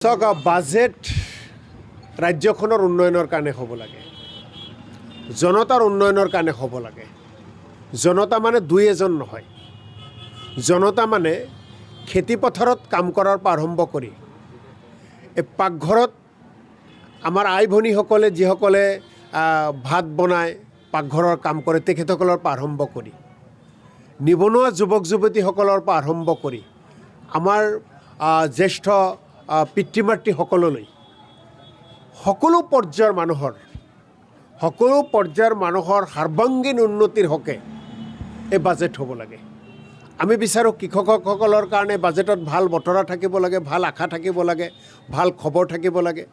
Budget ৰাজ্যখনৰ উন্নয়নৰ কাৰণে হ'ব লাগে, জনতাৰ উন্নয়নৰ কাৰণে হ'ব লাগে। জনতা মানে দুই এজন নহয়, জনতা মানে খেতিপথাৰত কাম কৰাৰ পৰা আৰম্ভ কৰি এই পাকঘৰত আমাৰ আই ভনীসকলে যিসকলে ভাত বনায় পাকঘৰৰ কাম কৰে তেখেতসকলৰ পৰা আৰম্ভ কৰি নিবনুৱা যুৱক যুৱতীসকলৰ পৰা আৰম্ভ কৰি আমাৰ জ্যেষ্ঠ পিতৃ মাতৃসকললৈ সকলো পৰ্যায়ৰ মানুহৰ সৰ্বাংগীন উন্নতিৰ হকে এই বাজেট হ'ব লাগে। আমি বিচাৰোঁ কৃষকসকলৰ কাৰণে বাজেটত ভাল বতৰা থাকিব লাগে, ভাল আশা থাকিব লাগে, ভাল খবৰ থাকিব লাগে।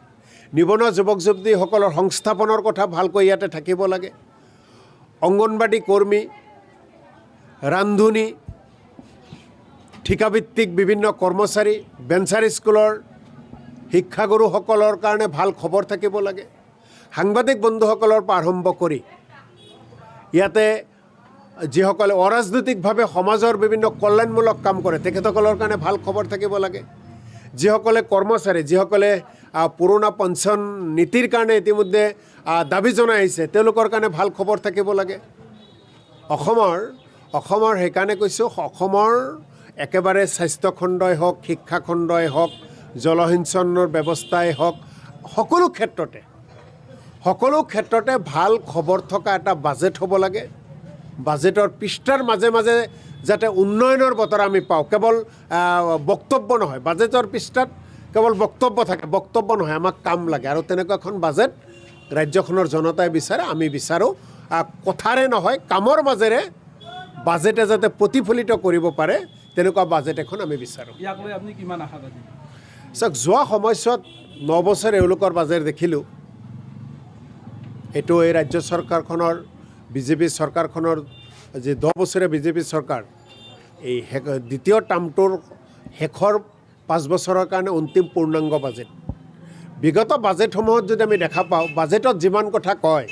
নিবনুৱা যুৱক যুৱতীসকলৰ সংস্থাপনৰ কথা ভালকৈ ইয়াতে থাকিব লাগে। অংগনবাড়ী কৰ্মী, ৰান্ধনী, ঠিকাভিত্তিক বিভিন্ন কৰ্মচাৰী, বেঞ্চাৰ স্কুলৰ শিক্ষাগুৰুসকলৰ কাৰণে ভাল খবৰ থাকিব লাগে। সাংবাদিক বন্ধুসকলৰ পৰা আৰম্ভ কৰি ইয়াতে যিসকলে অৰাজনৈতিকভাৱে সমাজৰ বিভিন্ন কল্যাণমূলক কাম কৰে তেখেতসকলৰ কাৰণে ভাল খবৰ থাকিব লাগে। যিসকলে কৰ্মচাৰী, যিসকলে পুৰণা পেঞ্চন নীতিৰ কাৰণে ইতিমধ্যে দাবী জনাই আহিছে তেওঁলোকৰ কাৰণে ভাল খবৰ থাকিব লাগে। অসমৰ সেইকাৰণে কৈছোঁ, অসমৰ একেবাৰে স্বাস্থ্যখণ্ডই হওক, শিক্ষাখণ্ডই হওক, জলসিঞ্চনৰ ব্যৱস্থাই হওক, সকলো ক্ষেত্ৰতে ভাল খবৰ থকা এটা বাজেট হ'ব লাগে। বাজেটৰ পৃষ্ঠাৰ মাজে মাজে যাতে উন্নয়নৰ বতৰা আমি পাওঁ, কেৱল বক্তব্য নহয়। বাজেটৰ পৃষ্ঠাত কেৱল বক্তব্য থাকে, বক্তব্য নহয়, আমাক কাম লাগে। আৰু তেনেকুৱা এখন বাজেট ৰাজ্যখনৰ জনতাই বিচাৰে, আমি বিচাৰোঁ। কথাৰে নহয়, কামৰ মাজেৰে বাজেটে যাতে প্ৰতিফলিত কৰিব পাৰে তেনেকুৱা বাজেট এখন আমি বিচাৰোঁ। ইয়াক লৈ আপুনি কিমান আশাবাদী? চাওক, যোৱা সময়ছোৱাত 9 বছৰ এওঁলোকৰ বাজেট দেখিলোঁ। এইটো এই ৰাজ্য চৰকাৰখনৰ বিজেপি চৰকাৰখনৰ যি 10 বছৰীয়া বিজেপি চৰকাৰ, এই দ্বিতীয় টাৰ্মটোৰ শেষৰ 5 বছৰৰ কাৰণে অন্তিম পূৰ্ণাংগ বাজেট। বিগত বাজেটসমূহত যদি আমি দেখা পাওঁ, বাজেটত যিমান কথা কয়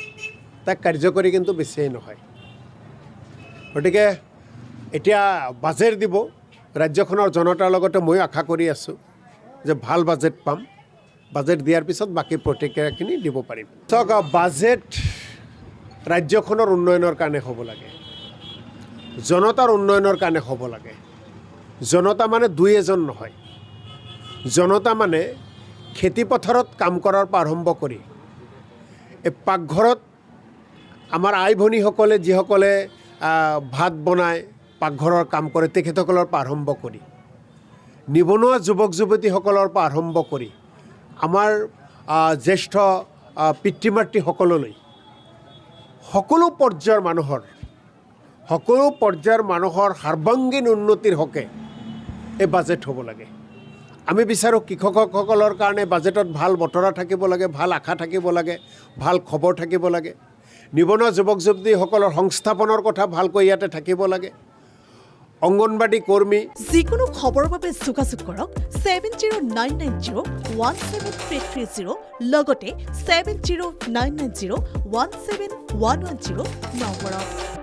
তাক কাৰ্যকৰী কিন্তু বেছিয়েই নহয়। গতিকে এতিয়া বাজেট দিব, ৰাজ্যখনৰ জনতাৰ লগতে ময়ো আশা কৰি আছোঁ যে ভাল বাজেট পাম। বাজেট দিয়াৰ পিছত বাকী প্ৰতিক্ৰিয়াখিনি দিব পাৰিম। চাওক, বাজেট ৰাজ্যখনৰ উন্নয়নৰ কাৰণে হ'ব লাগে, জনতাৰ উন্নয়নৰ কাৰণে হ'ব লাগে। জনতা মানে দুই এজন নহয়, জনতা মানে খেতিপথাৰত কাম কৰাৰ পৰা আৰম্ভ কৰি এই পাকঘৰত আমাৰ আই ভনীসকলে যিসকলে ভাত বনায় পাকঘৰৰ কাম কৰে তেখেতসকলৰ পৰা আৰম্ভ কৰি নিবনুৱা যুৱক যুৱতীসকলৰ পৰা আৰম্ভ কৰি আমাৰ জ্যেষ্ঠ পিতৃ মাতৃসকললৈ সকলো পৰ্যায়ৰ মানুহৰ সৰ্বাংগীন উন্নতিৰ হকে এই বাজেট হ'ব লাগে। আমি বিচাৰোঁ কৃষকসকলৰ কাৰণে বাজেটত ভাল বতৰা থাকিব লাগে, ভাল আশা থাকিব লাগে, ভাল খবৰ থাকিব লাগে। নিবনুৱা যুৱক যুৱতীসকলৰ সংস্থাপনৰ কথা ভালকৈ ইয়াতে থাকিব লাগে। অংগনবাড়ী কৰ্মী, যিকোনো খবৰৰ বাবে যোগাযোগ কৰক 7099017330 লগতে 7099017110 নম্বৰত।